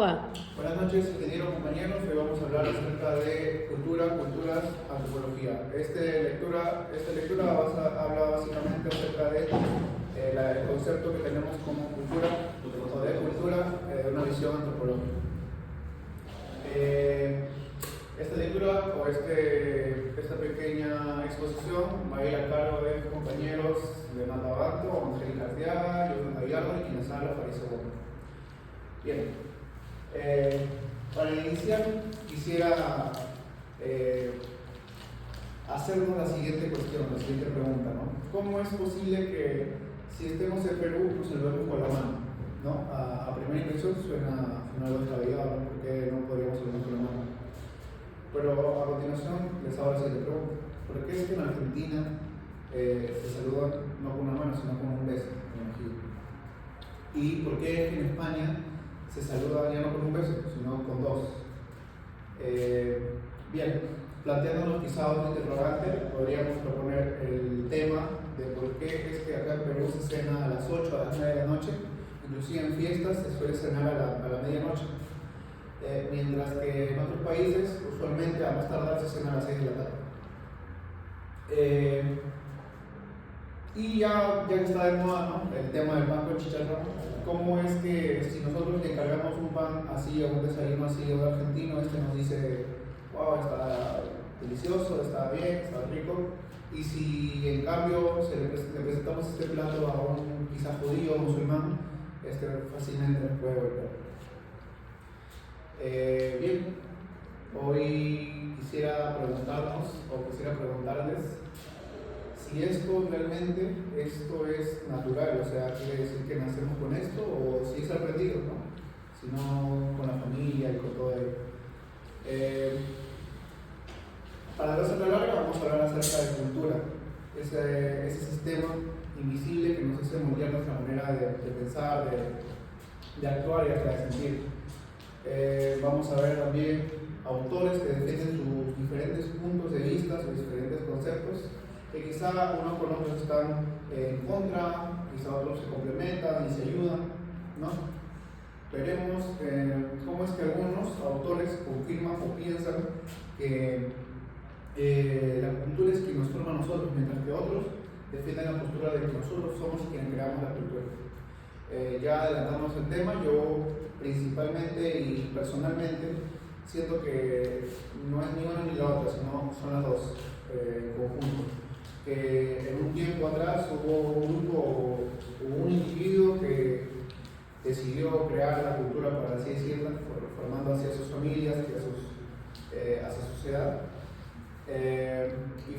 Buenas noches, ingenieros, compañeros. Hoy vamos a hablar acerca de cultura, culturas, antropología. Esta lectura habla básicamente acerca de el concepto que tenemos como cultura o de cultura, una visión antropológica. Esta lectura o esta pequeña exposición va a ir a cargo de mis compañeros de Matabanto, Angélica Arteaga, Jonathan Gallardo y quienes habla, Fariso Gómez. Bien. Para iniciar quisiera hacernos la siguiente cuestión, la siguiente pregunta, ¿no? ¿Cómo es posible que si estemos en Perú nos saludemos con la mano? ¿No? A primera impresión suena algo descabellado, ¿no? ¿Por qué no podríamos saludarnos con la mano? Pero a continuación les hago la siguiente pregunta. ¿Por qué es que en Argentina se saludan no con una mano sino con un beso? ¿Y por qué es que en España se saluda ya no con un beso, sino con dos? Bien, planteándonos quizá un interrogante, podríamos proponer el tema de por qué es que acá en Perú se cena a las 8, a las 9 de la noche, inclusive en fiestas se suele cenar a la medianoche, mientras que en otros países usualmente a más tardar se cena a las 6 de la tarde. Y ya que está de moda, ¿no?, el tema del pan con chicharrón, ¿cómo es que si nosotros le encargamos un pan así o un desayuno así o argentino, nos dice, wow, está delicioso, está bien, está rico? Y si en cambio le presentamos este plato a un quizá judío o musulmán, fácilmente nos puede golpear. Bien, hoy quisiera preguntarles si esto realmente es natural, o sea, quiere decir que nacemos con esto, o si es aprendido, ¿no? Si no, con la familia y con todo ello. Para no hacerlo larga, vamos a hablar acerca de cultura, ese sistema invisible que nos hace moldear nuestra manera de pensar, de actuar y hasta de sentir. Vamos a ver también autores que defienden sus diferentes puntos de vista, sus diferentes conceptos, que quizá unos con otros están en contra, quizá otros se complementan y se ayudan, ¿no? Veremos cómo es que algunos autores confirman o piensan que la cultura es quien nos forma a nosotros, mientras que otros defienden la postura de que nosotros somos quienes creamos la cultura. Ya adelantamos el tema, yo principalmente y personalmente siento que no es ni una ni la otra, sino son las dos en conjunto. Que en un tiempo atrás hubo un individuo que decidió crear la cultura, por así decirlo, formando hacia sus familias, hacia su sociedad. Y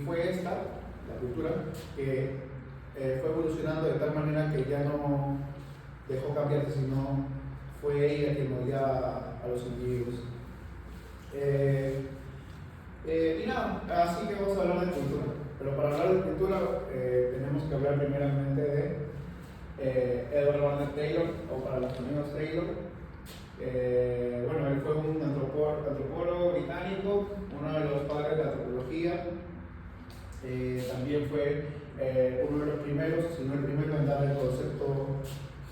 fue esta, la cultura, que fue evolucionando de tal manera que ya no dejó cambiarse, sino fue ella quien moldeaba a los individuos. Y nada, así que vamos a hablar de cultura. Pero para hablar de cultura tenemos que hablar primeramente de Edward Barnett Taylor, o para los amigos Taylor. Bueno, él fue un antropólogo británico, uno de los padres de la antropología. También fue uno de los primeros, si no el primero, en dar el concepto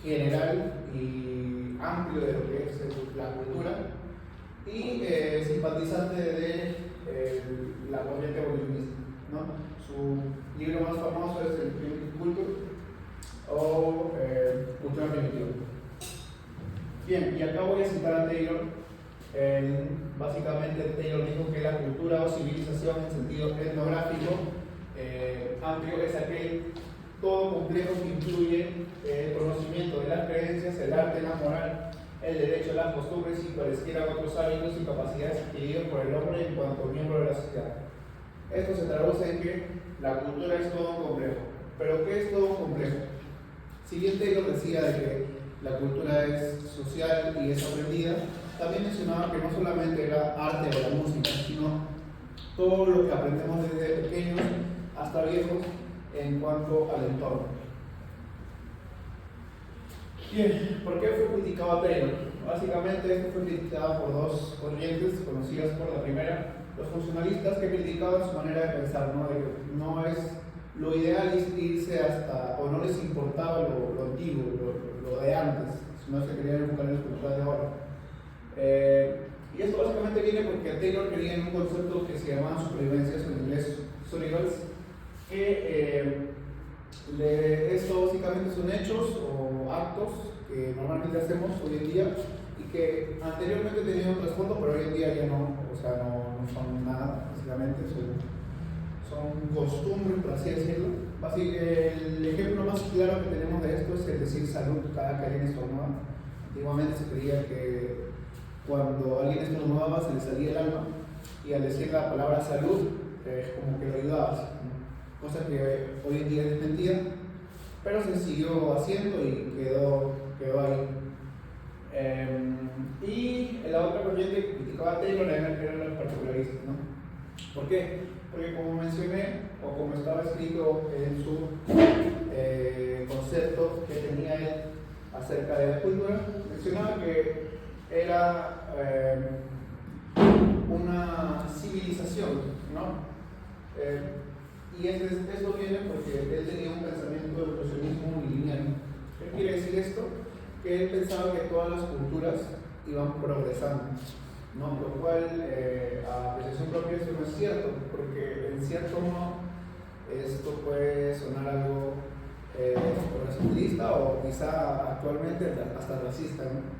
general y amplio de lo que es la cultura, y simpatizante de la corriente evolucionista, ¿no? Su libro más famoso es el Primitive Culture o Cultura Primitiva. Bien, y acá voy a citar a Taylor. Básicamente Taylor dijo que la cultura o civilización en sentido etnográfico amplio es aquel todo complejo que incluye el conocimiento de las creencias, el arte, la moral, el derecho, las costumbres y cualesquiera otros hábitos y capacidades adquiridos por el hombre en cuanto miembro de la sociedad. Esto se traduce en que la cultura es todo complejo. ¿Pero qué es todo complejo? Si bien Taylor decía de que la cultura es social y es aprendida, también mencionaba que no solamente era arte o la música, sino todo lo que aprendemos desde pequeños hasta viejos en cuanto al entorno. Bien, ¿por qué fue criticado a Taylor? Básicamente esto fue criticado por dos corrientes conocidas. Por la primera, los funcionalistas, que criticaban su manera de pensar, ¿no? De que no es lo ideal irse hasta, o no les importaba lo antiguo, lo de antes, sino se querían enfocar en la cultura de ahora. viene porque Taylor creía en un concepto que se llamaba supervivencias, en inglés survivals, que esto básicamente son hechos o actos que normalmente hacemos hoy en día y que anteriormente tenían un trasfondo, pero hoy en día ya no, o sea, no son nada, básicamente son costumbres, por así decirlo. El ejemplo más claro que tenemos de esto es el decir salud cada que alguien estornuda. Antiguamente se creía que cuando alguien estornudaba se le salía el alma y al decir la palabra salud como que lo ayudabas, ¿no? Cosa que hoy en día es desmentida, pero se siguió haciendo y quedó ahí. Y la otra corriente que criticaba a Taylor eran los particularistas, ¿no? ¿Por qué? Porque como mencioné, o como estaba escrito en su concepto que tenía él acerca de la cultura, mencionaba que era una civilización, ¿no? Y esto viene porque él tenía un pensamiento de evolucionismo lineal. ¿Qué quiere decir esto? Que él pensaba que todas las culturas iban progresando, ¿no? Lo cual, a apreciación propia, eso no es cierto, porque en cierto modo esto puede sonar algo progresista o quizá actualmente hasta racista, ¿no?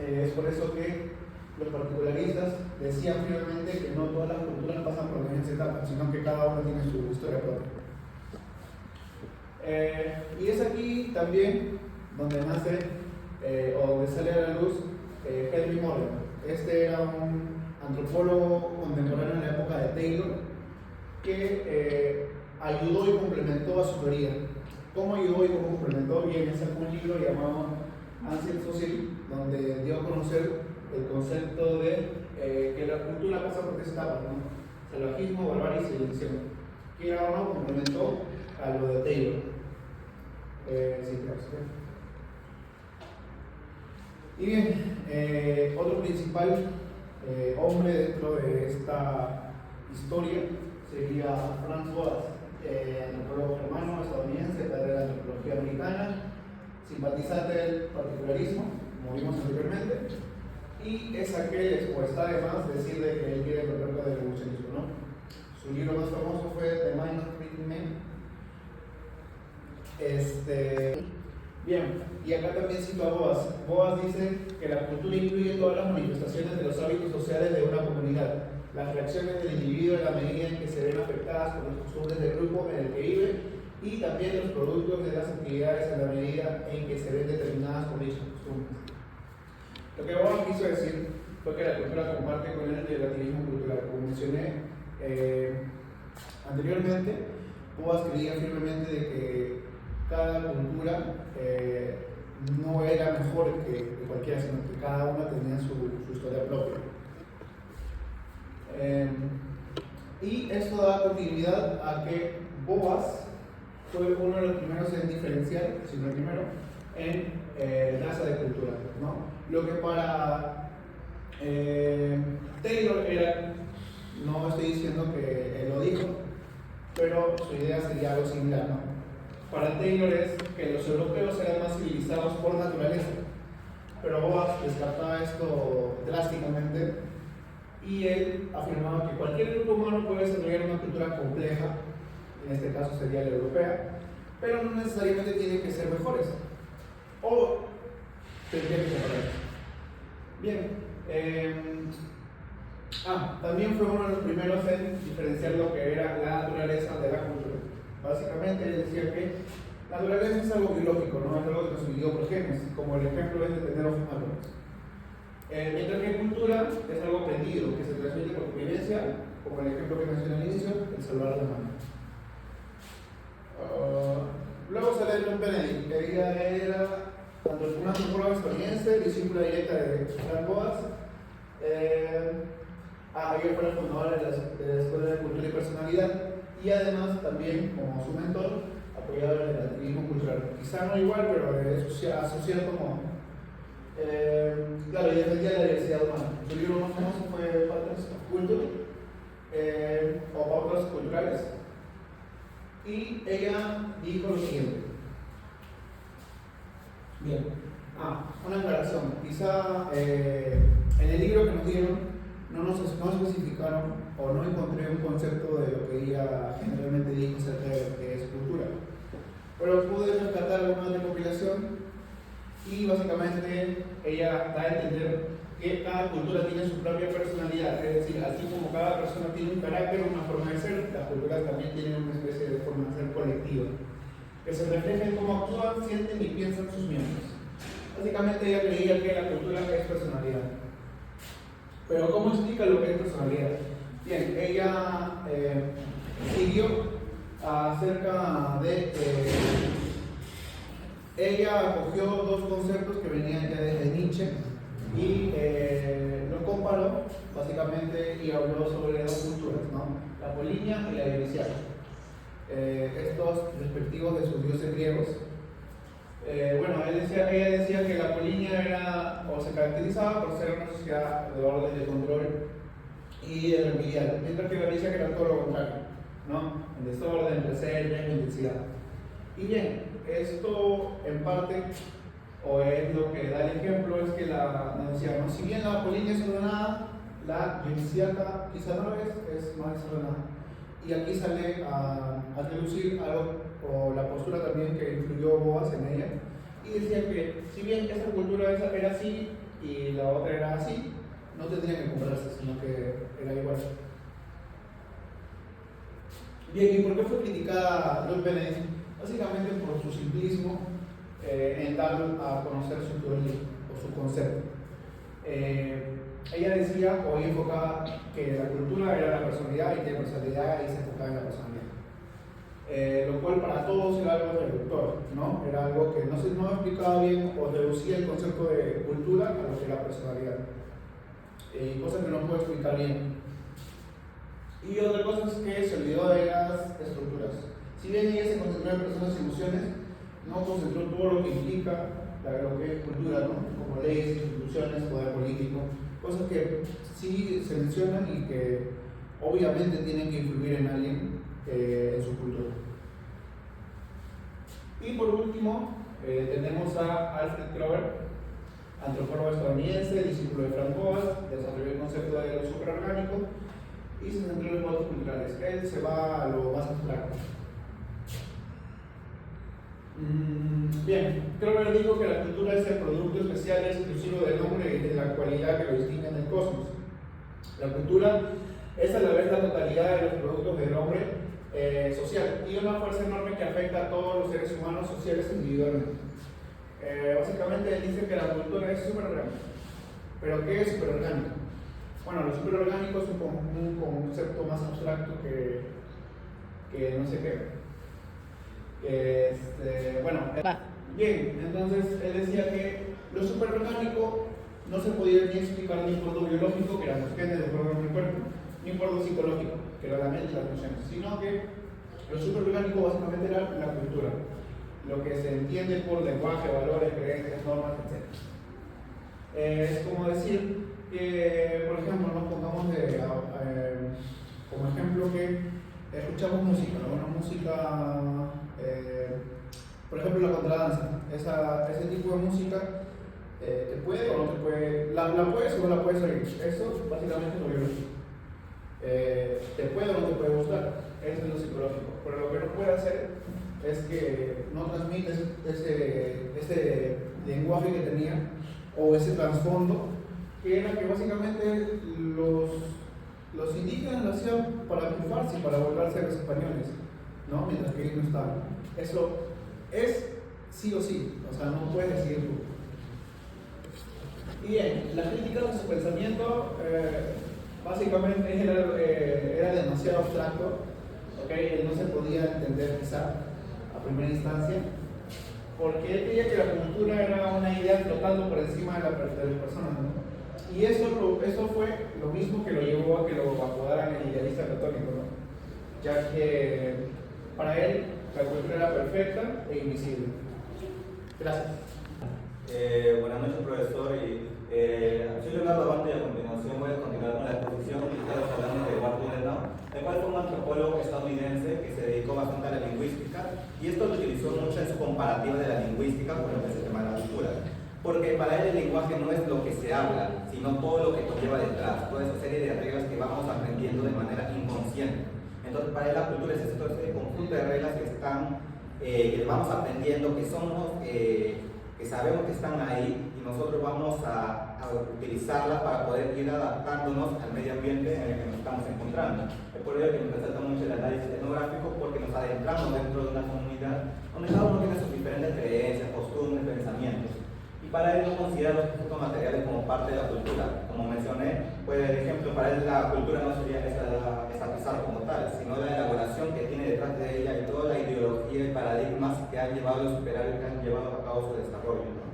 Es por eso que los particularistas decían firmemente que no todas las culturas pasan por la misma etapa, sino que cada uno tiene su historia propia. Y es aquí también donde nace o donde sale a la luz Henry Morgan. Este era un antropólogo contemporáneo en la época de Taylor que ayudó y complementó a su teoría. ¿Cómo ayudó y cómo complementó? Bien, sacó un libro llamado Ancient Society, donde dio a conocer el concepto de que la cultura pasa por tres etapas, ¿no? Salvajismo, barbarie y civilización. Que era uno complementó a lo de Taylor. Sí, claro. Y bien, otro principal hombre dentro de esta historia sería Franz Boas, antropólogo germano estadounidense, padre de la antropología americana, simpatizante del particularismo, como vimos anteriormente, y es aquel, o está además decir de que él quiere volver con el evolucionismo, ¿no? Su libro más famoso fue The Mind of Freed Men. Bien, y acá también cito a Boas. Boas dice que la cultura incluye todas las manifestaciones de los hábitos sociales de una comunidad, las reacciones del individuo en la medida en que se ven afectadas por las costumbres del grupo en el que vive y también los productos de las actividades en la medida en que se ven determinadas por dichas costumbres. Lo que Boas quiso decir fue que la cultura comparte con el relativismo cultural. Como mencioné anteriormente, Boas creía firmemente de que cada cultura no era mejor que cualquiera, sino que cada una tenía su historia propia. Y esto da continuidad a que Boas fue uno de los primeros en diferenciar, si no el primero, en raza de cultura, ¿no? Lo que para Taylor era, no estoy diciendo que él lo dijo, pero su idea sería algo similar, ¿no? Para Taylor es que los europeos eran más civilizados por naturaleza, pero Boas descartaba esto drásticamente y él afirmaba que cualquier grupo humano puede desarrollar una cultura compleja, en este caso sería la europea, pero no necesariamente tiene que ser mejores o tendría que ser mejores. Bien, también fue uno de los primeros en diferenciar lo que era la naturaleza de la cultura. Básicamente él decía que la naturaleza es algo biológico, no es algo que nos vivió por genes, como el ejemplo es de tener ojos marrones. Mientras que cultura es algo aprendido, que se transmite por convivencia, como el ejemplo que mencioné al inicio, el salvar a la mano. Luego sale John Benedict, que ella era una antropóloga estadounidense, discípula directa de Franz Boas. Ella fue la fundadora de la Escuela de Cultura y Personalidad y además también, como su mentor, apoyadora del relativismo cultural. Quizá no igual, pero asociado como claro, y defendía la diversidad humana. Su libro más famoso fue Patterns of Culture o Pautas Culturales. Y ella dijo lo siguiente. Bien. Una aclaración. Quizá en el libro que nos dieron no especificaron o no encontré un concepto de lo que ella generalmente dijo acerca de lo que es cultura. Pero pude rescatar alguna recopilación y básicamente ella da a entender que cada cultura tiene su propia personalidad, es decir, así como cada persona tiene un carácter o una forma de ser, las culturas también tienen una especie de forma de ser colectiva, que se refleja en cómo actúan, sienten y piensan sus miembros. Básicamente ella creía que la cultura es personalidad. Pero ¿cómo explica lo que es personalidad? Bien, ella siguió acerca de... ella cogió dos conceptos que venían ya desde Nietzsche y lo comparó básicamente y habló sobre dos culturas, ¿no? La polinia y la dionisiaca. Estos respectivos de sus dioses griegos. Bueno, ella decía que la polinia era o se caracterizaba por ser una sociedad de orden, de control y de remedial, mientras que la Grecia era todo lo contrario, ¿no? En desorden, placer, intensidad. Y bien, esto en parte, o es lo que da el ejemplo, es que nos decía, ¿no? Si bien la polinia es ordenada, la dionisiaca quizá no lo es más desordenada. Y aquí sale a relucir algo, o la postura también que influyó Boas en ella, y decía que si bien esa cultura era así y la otra era así, no tendría que compararse, sino que era igual. Bien, ¿y por qué fue criticada Ruth Benedict? Básicamente por su simplismo en dar a conocer su teoría o su concepto. Ella decía o enfocaba que la cultura era la personalidad y tiene personalidad y se enfocaba en la personalidad. Lo cual para todos era algo reductor, ¿no? Era algo que no explicaba bien o reducía el concepto de cultura a lo que era personalidad. Cosa que no puedo explicar bien. Y otra cosa es que se olvidó de las estructuras. Si bien ella se concentró en personas y emociones, no concentró todo lo que implica lo que es cultura, ¿no? Como leyes, instituciones, poder político, cosas que sí se mencionan y que obviamente tienen que influir en alguien en su cultura. Y por último, tenemos a Alfred Kroeber, antropólogo estadounidense, discípulo de Frank Boas, desarrolló el concepto de lo superorgánico y se centró en los modos culturales. Él se va a lo más abstracto. Bien, Kroeber dijo que la cultura es el producto especial y exclusivo del hombre y de la cualidad que lo distingue del cosmos. La cultura es a la vez la totalidad de los productos del hombre social y una fuerza enorme que afecta a todos los seres humanos sociales individualmente. Básicamente él dice que la cultura es superorgánica. ¿Pero qué es superorgánico? Bueno, lo superorgánico es un concepto más abstracto que no sé qué. Bien, entonces él decía que lo superorgánico no se podía ni explicar ni por lo biológico, que eran los genes del cuerpo, ni por lo psicológico, que era la mente y las emociones, sino que lo superorgánico básicamente era la cultura, lo que se entiende por lenguaje, valores, creencias, normas, etc. Es como decir que, por ejemplo, nos pongamos como ejemplo que escuchamos música, una música, por ejemplo, la contradanza, ese tipo de música te puede o no te puede, la puedes o no la puedes oír, eso básicamente es lo biológico. Te puede o no te puede gustar, eso es lo psicológico, pero lo que no puede hacer es que no transmites ese lenguaje que tenía o ese trasfondo que era que básicamente los indígenas lo hacían para triunfarse y para volverse a los españoles, ¿no? Mientras que ellos no estaban. Eso es sí o sí, o sea, no puedes decir tú. Y bien, la crítica de su pensamiento básicamente era demasiado abstracto, ¿okay? Él no se podía entender quizá a primera instancia, porque él creía que la cultura era una idea flotando por encima de las personas, ¿no? Y eso fue lo mismo que lo llevó a que lo apodaran el idealista platónico, ¿no? Ya que para él la cultura era perfecta e invisible. Gracias. Buenas noches, profesor. Soy Leonardo Abante y a continuación voy a continuar con la exposición y estamos hablando de Edward Budenau, el cual fue un antropólogo estadounidense que se dedicó bastante a la lingüística y esto lo utilizó mucho en su comparativa de la lingüística con lo que se llama la cultura. porque para él el lenguaje no es lo que se habla, sino todo lo que conlleva detrás, toda esa serie de reglas que vamos aprendiendo de manera inconsciente. Entonces para él la cultura es todo ese conjunto de reglas que están, que vamos aprendiendo, que somos, que sabemos que están ahí y nosotros vamos a utilizarlas para poder ir adaptándonos al medio ambiente en el que nos estamos encontrando. Es por ello que nos resalta mucho el análisis etnográfico, porque nos adentramos dentro de una comunidad donde cada uno tiene sus diferentes creencias, costumbres, pensamientos. Y para él no considera los objetos materiales como parte de la cultura. Como mencioné, pues el ejemplo, para él la cultura no sería esa pisar como tal, sino la elaboración que tiene detrás de ella y toda la ideología y paradigmas que han llevado a superar y que han llevado a cabo su desarrollo, ¿no?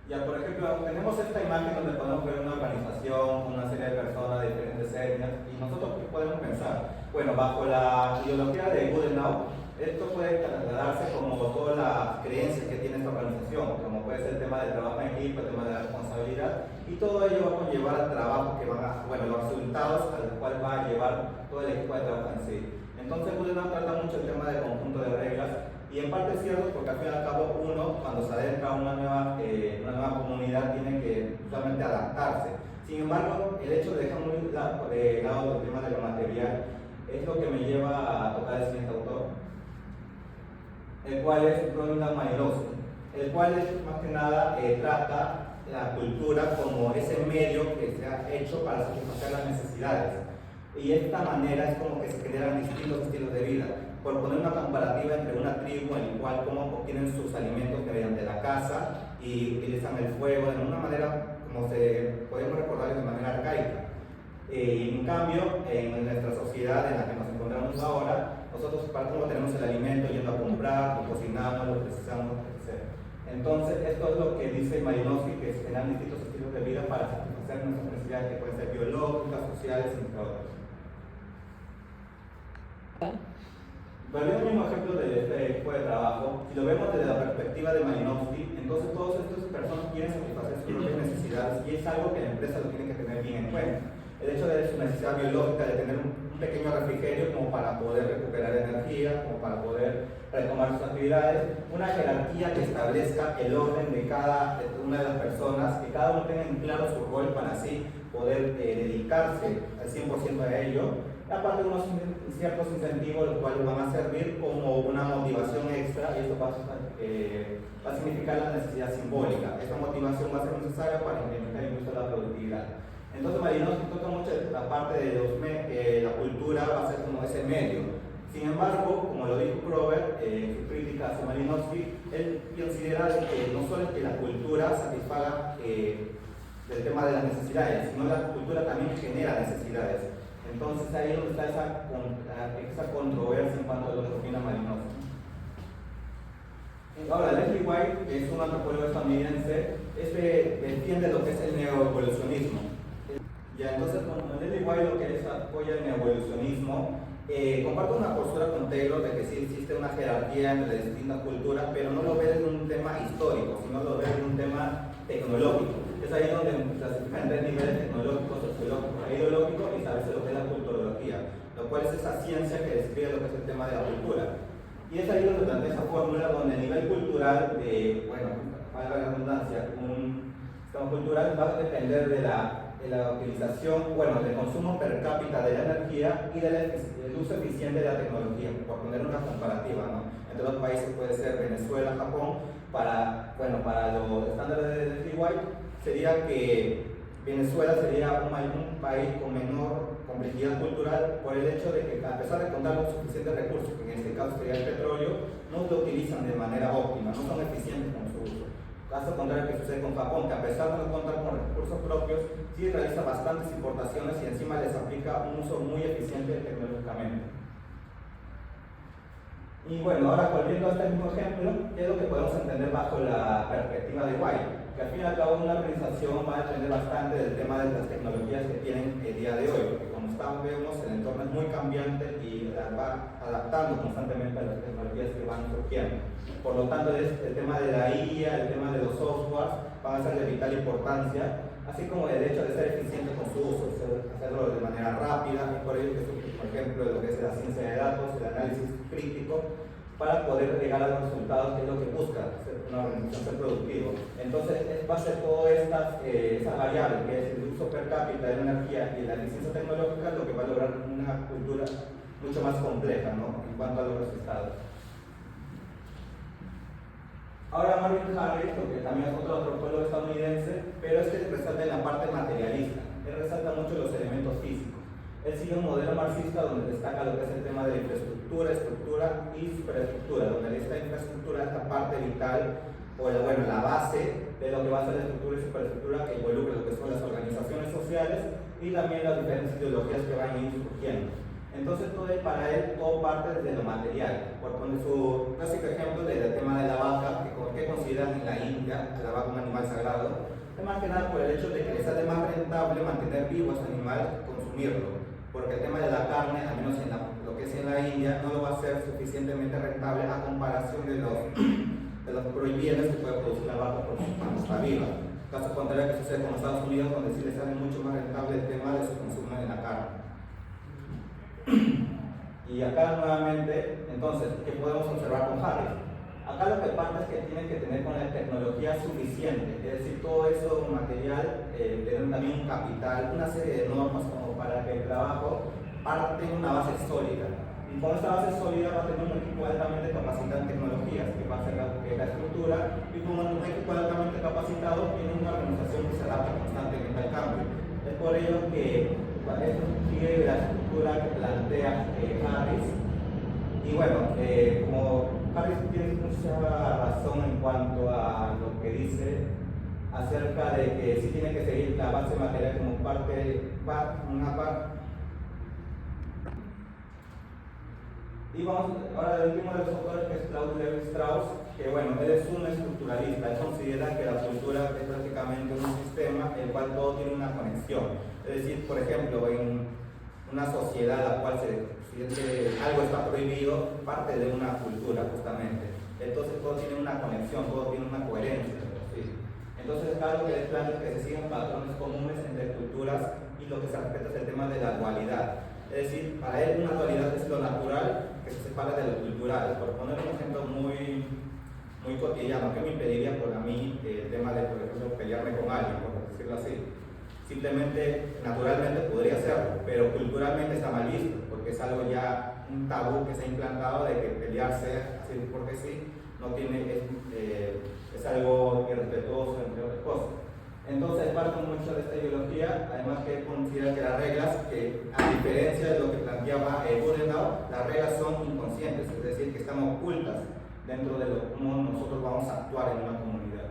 Ya, por ejemplo, tenemos esta imagen donde podemos ver una organización, una serie de personas de diferentes etnias, y nosotros ¿qué podemos pensar? Bueno, bajo la ideología de Goodenow, esto puede trasladarse como todas las creencias que tiene esta organización, como puede ser el tema del trabajo en equipo, el tema de la responsabilidad, y todo ello va a conllevar al trabajo que van a, bueno, los resultados a los cuales va a llevar todo el equipo de trabajo en sí. Entonces Goodenow trata mucho el tema del conjunto de reglas, y en parte es cierto, porque al fin y al cabo uno, cuando se adentra a una nueva comunidad, tiene que usualmente adaptarse. Sin embargo, el hecho de dejar muy de lado el tema de lo material es lo que me lleva a tocar el siguiente autor, el cual es Ronald Malinowski, el cual es, más que nada trata la cultura como ese medio que se ha hecho para satisfacer las necesidades. Y de esta manera es como que se generan distintos estilos de vida. Por poner una comparativa entre una tribu en la cual cómo obtienen sus alimentos mediante la caza y utilizan el fuego de una manera como se podemos recordar de manera arcaica. En cambio, en nuestra sociedad en la que nos encontramos ahora, nosotros para cómo tenemos el alimento yendo a comprar, lo cocinamos, lo precisamos, etc. Entonces, esto es lo que dice Malinowski, que se generan distintos estilos de vida para satisfacer nuestras necesidades que pueden ser biológicas, sociales, entre otros. Volviendo al mismo ejemplo de este equipo de trabajo, si lo vemos desde la perspectiva de Malinowski, entonces todas estas personas quieren satisfacer sus propias necesidades y es algo que la empresa lo tiene que tener bien en cuenta. El hecho de su necesidad biológica de tener un pequeño refrigerio como para poder recuperar energía, como para poder retomar sus actividades, una jerarquía que establezca el orden de cada una de las personas, que cada uno tenga en claro su rol para así poder dedicarse al 100% a ello. Aparte de unos ciertos incentivos, los cuales van a servir como una motivación extra, y esto va a significar la necesidad simbólica. Esta motivación va a ser necesaria para incrementar incluso la productividad. Entonces Malinowski toca mucho la parte de la cultura, va a ser como ese medio. Sin embargo, como lo dijo Grover en su crítica hacia Malinowski, él considera que no solo es que la cultura satisfaga el tema de las necesidades, sino la cultura también genera necesidades. Entonces ahí es donde está esa controversia en cuanto a lo que opina Malinowski. Ahora, Leslie White, que es un antropólogo estadounidense, defiende lo que es el neoevolucionismo. Ya, entonces, como Leslie White lo que es apoya el neoevolucionismo, comparte una postura con Taylor de que sí existe una jerarquía entre las distintas culturas, pero no lo ve desde un tema histórico, sino lo ve desde un tema tecnológico. Es ahí donde clasifica en tres niveles: tecnológico, sociológico e ideológico, y establece lo que es la culturología, lo cual es esa ciencia que describe lo que es el tema de la cultura. Y es ahí donde plantea esa fórmula donde el nivel cultural, bueno, para la redundancia, un sistema cultural va a depender de la utilización, bueno, del consumo per cápita de la energía y del uso eficiente de la tecnología, por poner una comparativa, ¿no? Entre los países puede ser Venezuela, Japón. Para los estándares de Leslie White sería que Venezuela sería un país con menor complejidad cultural por el hecho de que, a pesar de contar con suficientes recursos, que en este caso sería el petróleo, no lo utilizan de manera óptima, no son eficientes con su uso. Caso contrario que sucede con Japón, que a pesar de no contar con recursos propios, sí realiza bastantes importaciones y encima les aplica un uso muy eficiente tecnológicamente. Y bueno, ahora volviendo a este mismo ejemplo, ¿qué es lo que podemos entender bajo la perspectiva de White? Que al fin y al cabo una organización va a depender bastante del tema de las tecnologías que tienen el día de hoy, porque como vemos, el entorno es muy cambiante y va adaptando constantemente a las tecnologías que van surgiendo. Por lo tanto, el tema de la IA, el tema de los softwares van a ser de vital importancia, así como el hecho de ser eficiente con su uso, hacerlo de manera rápida, y por ello, por ejemplo, lo que es la ciencia de datos, el análisis crítico, para poder llegar a los resultados que es lo que busca una organización, ser productivo. Entonces, va a ser todas esas variables, que es el uso per cápita de la energía y la eficiencia tecnológica, lo que va a lograr una cultura mucho más compleja, ¿no?, en cuanto a los resultados. Ahora Marvin Harris, que también es otro antropólogo estadounidense, pero resalta en la parte materialista. Él resalta mucho los elementos físicos. Él sigue un modelo marxista donde destaca lo que es el tema de la infraestructura, estructura y superestructura, donde esta infraestructura es la parte vital, o la base de lo que va a ser la estructura y superestructura, que involucra lo que son las organizaciones sociales y también las diferentes ideologías que van a ir surgiendo. Entonces, para él, todo parte desde lo material. Por poner su clásico ejemplo del tema de la vaca, que consideran en la India a la vaca un animal sagrado, es más que nada por el hecho de que les sale más rentable mantener vivo a ese animal que consumirlo. Porque el tema de la carne, al menos en lo que es en la India, no lo va a ser suficientemente rentable a comparación de los prohibidos que puede producir la vaca cuando está viva. Caso contrario que sucede con Estados Unidos, donde sí les sale mucho más rentable el tema de su consumo de la carne. Y acá nuevamente, entonces, ¿qué podemos observar con Harris? Acá lo que pasa es que tienen que tener con la tecnología suficiente, es decir, todo eso material, tener también un capital, una serie de normas como para que el trabajo parte de una base sólida. Y con esta base sólida va a tener un equipo altamente capacitado en tecnologías, que va a ser la estructura, y con un equipo altamente capacitado tiene una organización que se adapta constantemente al cambio. Es por ello que sigue la estructura que plantea Harris. Y bueno, como Harris tiene mucha razón en cuanto a lo que dice acerca de que sí tiene que seguir la base material como una parte. Y vamos ahora al último de los autores, que es Claude Lévi-Strauss, que bueno, él es un estructuralista. Él considera que la cultura es prácticamente un sistema en el cual todo tiene una conexión. Es decir, por ejemplo, en una sociedad en la cual si algo está prohibido, parte de una cultura justamente. Entonces todo tiene una conexión, todo tiene una coherencia. ¿Sí? Entonces acá lo que les plantea es que se sigan patrones comunes entre culturas y lo que se respeta es el tema de la dualidad. Es decir, para él una dualidad es lo natural que se separa de lo cultural. Por poner un ejemplo muy cotidiano, que me impediría por a mí el tema de, por ejemplo, pelearme con alguien, por decirlo así. Simplemente, naturalmente podría hacerlo, pero culturalmente está mal visto, porque es algo ya, un tabú que se ha implantado de que pelearse así porque sí, es algo irrespetuoso, entre otras cosas. Entonces, parte mucho de esta ideología, además que considera que las reglas, que a diferencia de lo que planteaba Budenau, las reglas son inconscientes, es decir, que están ocultas dentro de cómo nosotros vamos a actuar en una comunidad.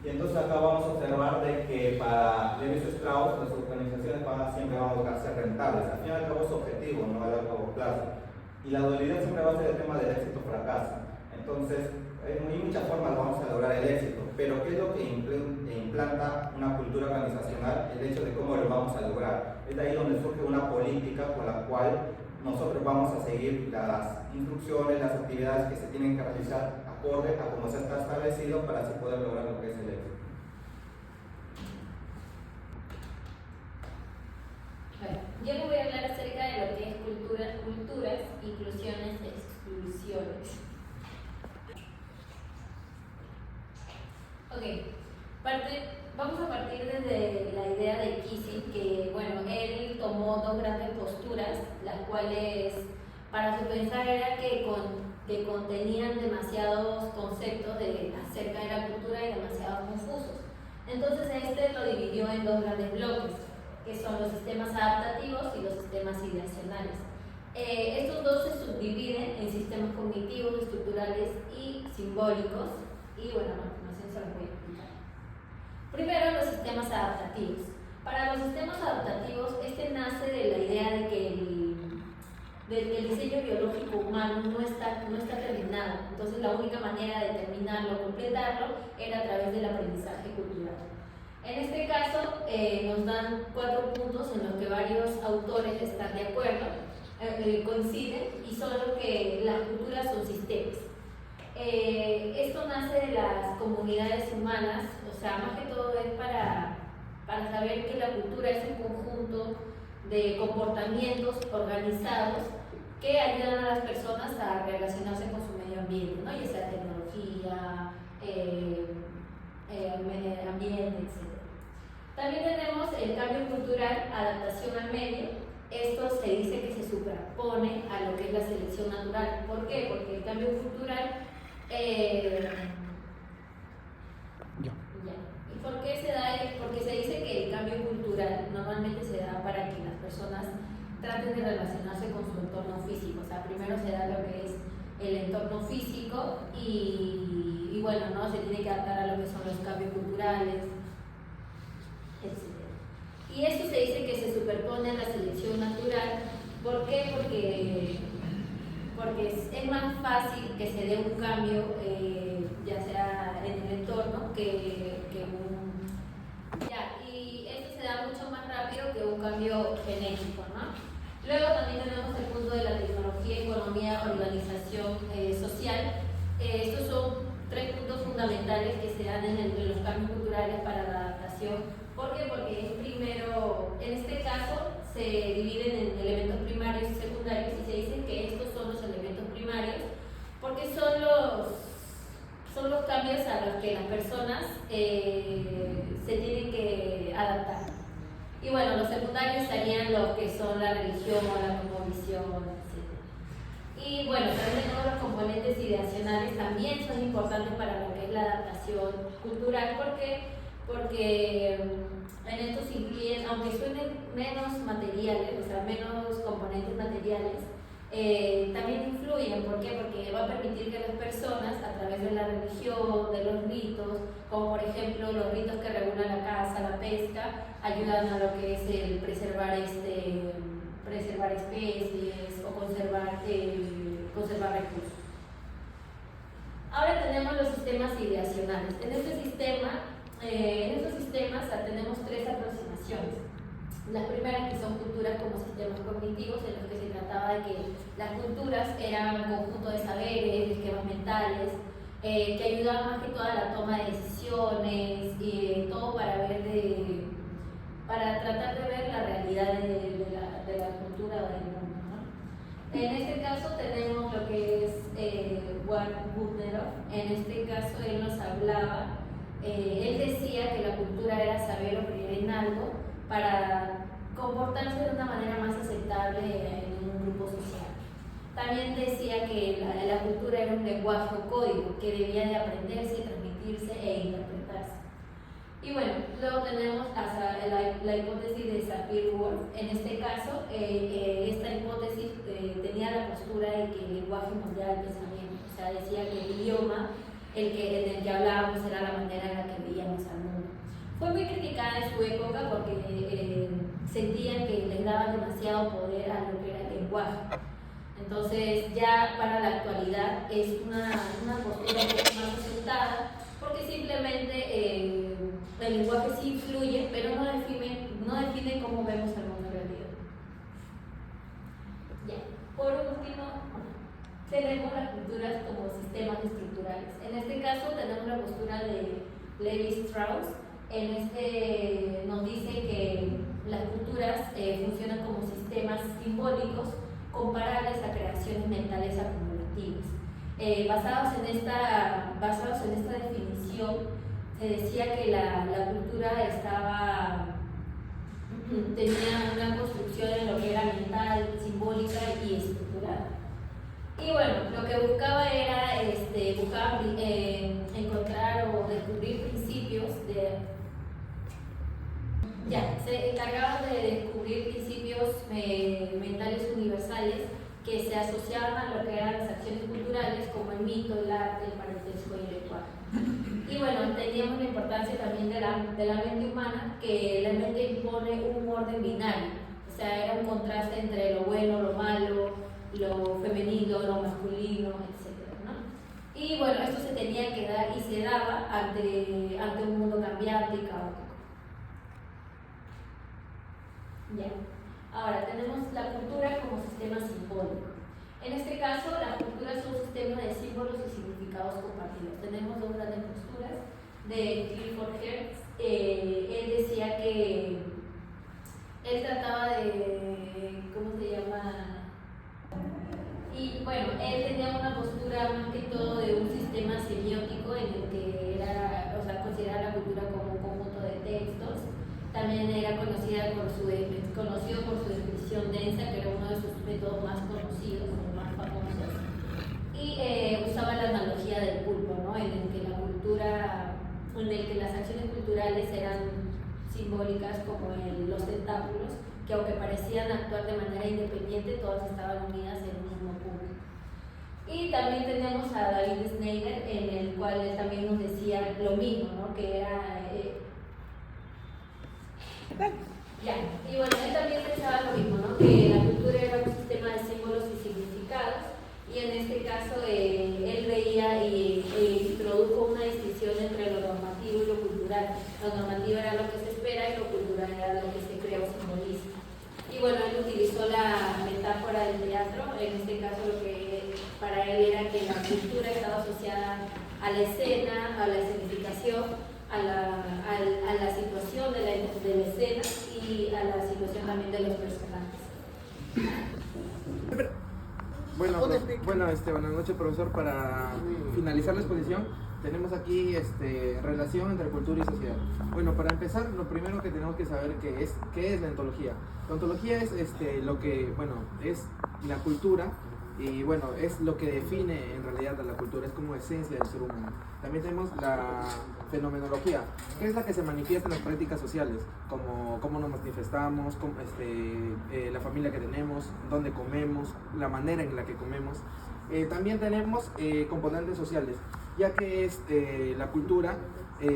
Y entonces acá vamos a observar de que para Lévi-Strauss las organizaciones siempre van a buscar ser rentables. Al final y al cabo es objetivo, no a largo plazo. Y la dualidad siempre va a ser el tema del éxito o fracaso. Entonces, hay muchas formas vamos a lograr el éxito, pero ¿qué es lo que implanta una cultura organizacional? El hecho de cómo lo vamos a lograr. Es de ahí donde surge una política con la cual nosotros vamos a seguir las instrucciones, las actividades que se tienen que realizar acorde a cómo se está establecido para así poder lograr lo que es el éxito. Bueno, yo les voy a hablar acerca de lo que es culturas, inclusiones e exclusiones. Ok, vamos a partir desde la idea de Kissinger, que bueno, él tomó dos grandes posturas, las cuales para su pensar era que contenían demasiados conceptos acerca de la cultura y demasiado confusos. Entonces lo dividió en dos grandes bloques, que son los sistemas adaptativos y los sistemas ideacionales. Estos dos se subdividen en sistemas cognitivos, estructurales y simbólicos, y bueno, a continuación se los voy a explicar. Primero, los sistemas adaptativos. Para los sistemas adaptativos, nace de la idea de que el diseño biológico humano no está terminado. Entonces, la única manera de terminarlo, completarlo, era a través del aprendizaje cultural. En este caso, nos dan 4 puntos en los que varios autores están de acuerdo, coinciden, y son que las culturas son sistemas. Esto nace de las comunidades humanas, o sea, más que todo es para saber que la cultura es un conjunto de comportamientos organizados que ayudan a las personas a relacionarse con su medio ambiente, ¿no? Ya sea tecnología, medio ambiente, etc. También tenemos el cambio cultural, adaptación al medio. Esto se dice que se superpone a lo que es la selección natural. ¿Por qué? Porque el cambio cultural... ¿Y por qué se da? Porque se dice que el cambio cultural normalmente se da para que las personas traten de relacionarse con su entorno físico. O sea, primero se da lo que es el entorno físico y bueno, ¿no? Se tiene que adaptar a lo que son los cambios culturales, etc. Y esto se dice que se superpone a la selección natural. ¿Por qué? Porque es más fácil que se dé un cambio, ya sea en el entorno, que un... Ya, y esto se da mucho más rápido que un cambio genético, ¿no? Luego también tenemos el punto de la tecnología, economía, organización social. Estos son 3 puntos fundamentales que se dan en los cambios culturales para la adaptación. ¿Por qué? Porque primero, en este caso, se dividen en elementos primarios y secundarios y se dice que estos son los elementos primarios porque son los cambios a los que las personas se tienen que adaptar. Y bueno, los secundarios serían los que son la religión, la cosmovisión, etc. Y bueno, también todos los componentes ideacionales también son importantes para lo que es la adaptación cultural. ¿Por qué? Porque en estos incluyen, aunque suenen menos materiales, o sea, menos componentes materiales, también influyen. ¿Por qué? Porque va a permitir que las personas, a través de la religión, de los ritos, como por ejemplo los ritos que regulan la caza, la pesca, ayudan a lo que es el preservar especies o conservar recursos. Ahora tenemos los sistemas ideacionales. En estos sistemas tenemos 3 aproximaciones. Las primeras, que son culturas como sistemas cognitivos, en los que se trataba de que las culturas eran un conjunto de saberes, de esquemas mentales, que ayudaban más que todo a la toma de decisiones, todo para tratar de ver la realidad de la cultura o del mundo, ¿no? En este caso tenemos lo que es Budnerov. En este caso él nos hablaba, él decía que la cultura era saber o creer en algo para comportarse de una manera más aceptable en un grupo social. También decía que la cultura era un lenguaje o código que debía de aprenderse, transmitirse e interpretarse. Y bueno, luego tenemos hasta la hipótesis de Sapir-Whorf. En este caso, esta hipótesis tenía la postura de que el lenguaje moldeaba el pensamiento. O sea, decía que el idioma en el que hablábamos era la manera en la que veíamos al mundo. Fue muy criticada en su época porque sentían que les daba demasiado poder a lo que era el lenguaje. Entonces, ya para la actualidad es una postura un poco más aceptada, porque simplemente el lenguaje sí influye, pero no define cómo vemos el mundo en realidad. Ya. Por último, tenemos las culturas como sistemas estructurales. En este caso tenemos la postura de Levi Strauss. Nos dice que las culturas funcionan como sistemas simbólicos comparables a creaciones mentales acumulativas. Basados en esta definición, se decía que la cultura tenía una construcción en lo que era mental, simbólica y estructural. Y bueno, lo que buscaba era encontrar o descubrir principios se encargaban de descubrir principios mentales universales que se asociaban a lo que eran las acciones culturales, como el mito, el arte, el parentesco y el lenguaje. Y bueno, entendíamos la importancia también de la mente humana, que la mente impone un orden binario, o sea, era un contraste entre lo bueno, lo malo, lo femenino, lo masculino, etc., ¿no? Y bueno, esto se tenía que dar y se daba ante un mundo cambiante y caótico. Ya. Ahora tenemos la cultura como sistema simbólico. En este caso, las culturas son sistemas de símbolos y significados compartidos. Tenemos 2 grandes posturas de Clifford Geertz. Él decía que él trataba de, ¿cómo se llama? el que era, o sea, consideraba la cultura como un conjunto de textos. También era conocido por su descripción densa, que era uno de sus métodos más conocidos, o más famosos. Y usaba la analogía del pulpo, ¿no? En el que las acciones culturales eran simbólicas como los tentáculos, que aunque parecían actuar de manera independiente, todas estaban unidas en un mismo punto. Y también tenemos a David Schneider, en el cual él también nos decía lo mismo, ¿no? Que era... y bueno, él también pensaba lo mismo, ¿no? Que la cultura era un sistema de símbolos y significados, y en este caso él veía e introdujo una distinción entre lo normativo y lo cultural. Lo normativo era lo que se espera y lo cultural era lo que se crea o simboliza. Y bueno, él utilizó la metáfora del teatro. En este caso lo que para él era que la cultura estaba asociada a la escena, a la escenificación, a la situación de la escena y a la situación también de los personajes. Buenas noches, profesor. Para finalizar la exposición, tenemos aquí relación entre cultura y sociedad. Bueno, para empezar, lo primero que tenemos que saber qué es la ontología. La ontología es lo que, es la cultura, y bueno, es lo que define en realidad a la cultura, es como esencia del ser humano. También tenemos la fenomenología, que es la que se manifiesta en las prácticas sociales, como cómo nos manifestamos, la familia que tenemos, dónde comemos, la manera en la que comemos. También tenemos componentes sociales, ya que la cultura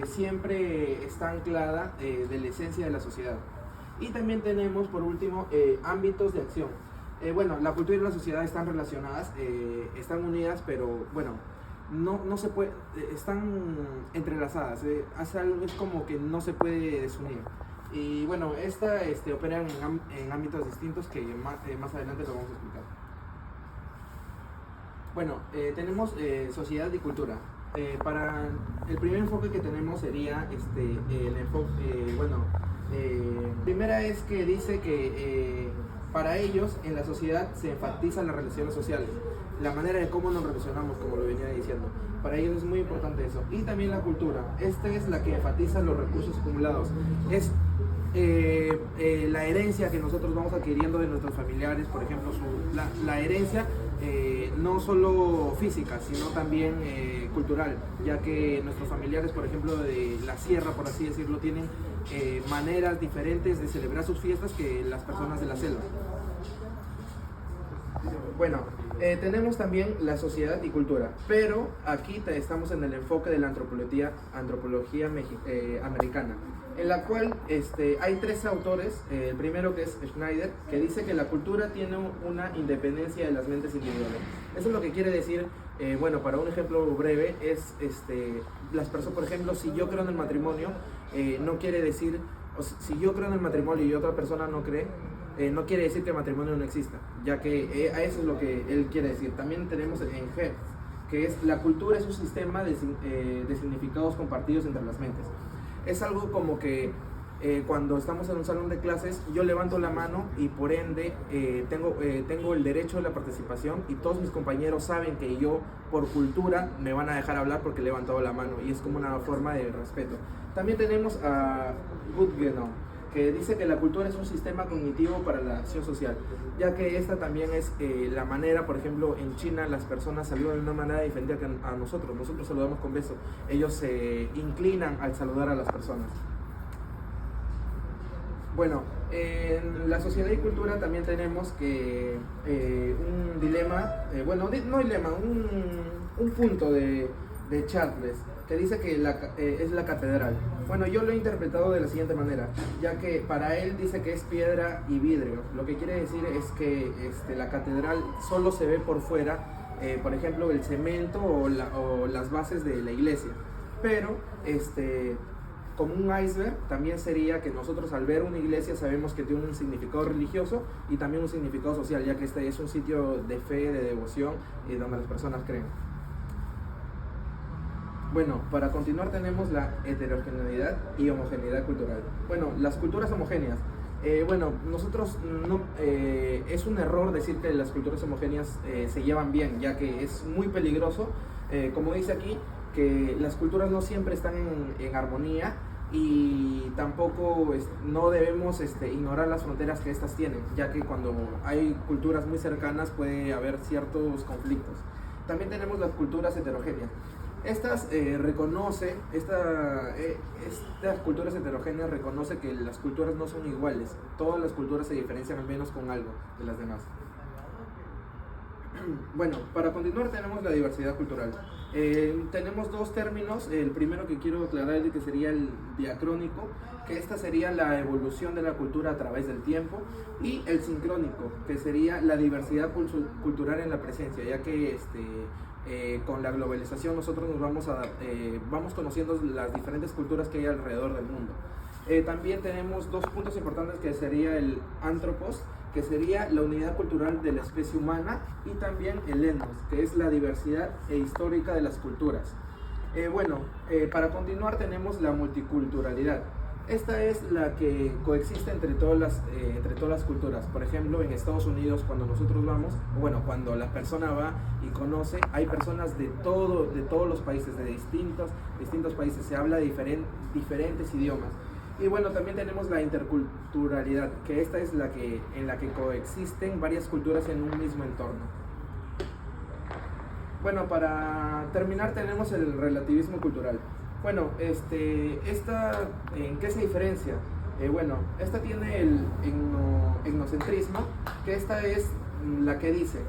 siempre está anclada de la esencia de la sociedad. Y también tenemos, por último, ámbitos de acción. La cultura y la sociedad están relacionadas, están unidas, pero no se puede, están entrelazadas, es como que no se puede desunir. Y bueno, operan en ámbitos distintos que más adelante lo vamos a explicar. Tenemos sociedad y cultura. Para el primer enfoque que tenemos sería el enfoque, primera es que dice que para ellos en la sociedad se enfatizan las relaciones sociales, la manera de cómo nos relacionamos, como lo venía diciendo. Para ellos es muy importante eso. Y también la cultura, esta es la que enfatiza los recursos acumulados, es la herencia que nosotros vamos adquiriendo de nuestros familiares, por ejemplo, la herencia no solo física, sino también cultural, ya que nuestros familiares, por ejemplo, de la sierra, por así decirlo, tienen maneras diferentes de celebrar sus fiestas que las personas de la selva. Tenemos también la sociedad y cultura, pero aquí estamos en el enfoque de la antropología americana, en la cual hay tres autores. El primero, que es Schneider, que dice que la cultura tiene una independencia de las mentes individuales. Eso es lo que quiere decir, para un ejemplo breve, es las personas, por ejemplo, si yo creo en el matrimonio, no quiere decir, si yo creo en el matrimonio y otra persona no cree, no quiere decir que el matrimonio no exista, ya que a eso es lo que él quiere decir. También tenemos en Hertz, que es la cultura es un sistema de significados compartidos entre las mentes. Es algo como que cuando estamos en un salón de clases, yo levanto la mano y por ende tengo el derecho de la participación, y todos mis compañeros saben que yo por cultura me van a dejar hablar porque he levantado la mano, y es como una forma de respeto. También tenemos a Goodenough, que dice que la cultura es un sistema cognitivo para la acción social, ya que esta también es la manera, por ejemplo, en China las personas saludan de una manera diferente a nosotros saludamos con beso, ellos se inclinan al saludar a las personas. En la sociedad y cultura también tenemos que un dilema, un punto de Charles, que dice que es la catedral. Yo lo he interpretado de la siguiente manera, ya que para él dice que es piedra y vidrio. Lo que quiere decir es que la catedral solo se ve por fuera, por ejemplo, el cemento o las bases de la iglesia. Pero como un iceberg también sería que nosotros al ver una iglesia sabemos que tiene un significado religioso y también un significado social, ya que es un sitio de fe, de devoción, y donde las personas creen. Para continuar tenemos la heterogeneidad y homogeneidad cultural. Las culturas homogéneas. Nosotros no, es un error decir que las culturas homogéneas se llevan bien, ya que es muy peligroso, como dice aquí, que las culturas no siempre están en armonía y tampoco no debemos ignorar las fronteras que estas tienen, ya que cuando hay culturas muy cercanas puede haber ciertos conflictos. También tenemos las culturas heterogéneas. Estas culturas heterogéneas reconoce que las culturas no son iguales. Todas las culturas se diferencian al menos con algo de las demás. Bueno, para continuar tenemos la diversidad cultural. Tenemos dos términos. El primero que quiero aclarar es que sería el diacrónico, que esta sería la evolución de la cultura a través del tiempo, y el sincrónico, que sería la diversidad cultural en la presencia, ya que con la globalización nosotros vamos conociendo las diferentes culturas que hay alrededor del mundo. También tenemos dos puntos importantes, que sería el antropos, que sería la unidad cultural de la especie humana, y también el etnos, que es la diversidad histórica de las culturas. Para continuar tenemos la multiculturalidad. Esta es la que coexiste entre todas las culturas. Por ejemplo, en Estados Unidos, cuando nosotros vamos, cuando la persona va y conoce, hay personas de todos los países, de distintos países, se habla de diferentes idiomas. Y bueno, también tenemos la interculturalidad, que esta es en la que coexisten varias culturas en un mismo entorno. Bueno, para terminar tenemos el relativismo cultural. Bueno, esta, ¿en qué se diferencia? Esta tiene el etnocentrismo, que esta es la que dice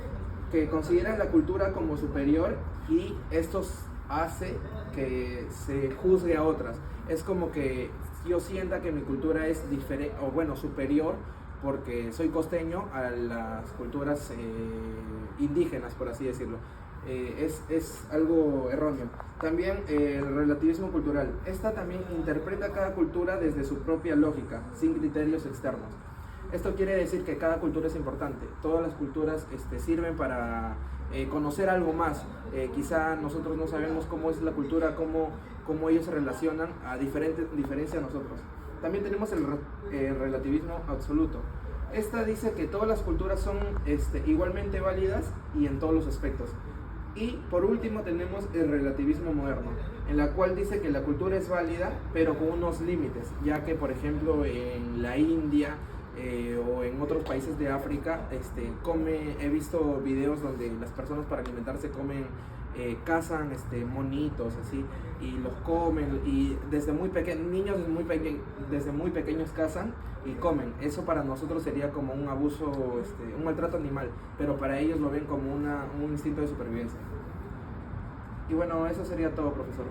que considera la cultura como superior, y esto hace que se juzgue a otras. Es como que yo sienta que mi cultura es diferente, superior, porque soy costeño a las culturas indígenas, por así decirlo. Es algo erróneo. También el relativismo cultural. Esta también interpreta cada cultura desde su propia lógica, sin criterios externos. Esto quiere decir que cada cultura es importante. Todas las culturas sirven para conocer algo más. Quizá nosotros no sabemos cómo es la cultura, cómo ellos se relacionan, a diferencia de nosotros. También tenemos el relativismo absoluto. Esta dice que todas las culturas son igualmente válidas y en todos los aspectos. Y por último tenemos el relativismo moderno, en la cual dice que la cultura es válida, pero con unos límites, ya que por ejemplo en la India o en otros países de África he visto videos donde las personas para alimentarse cazan monitos así, y los comen, y desde muy pequeños cazan y comen. Eso para nosotros sería como un abuso, un maltrato animal, pero para ellos lo ven como un instinto de supervivencia. Y bueno, eso sería todo, profesor.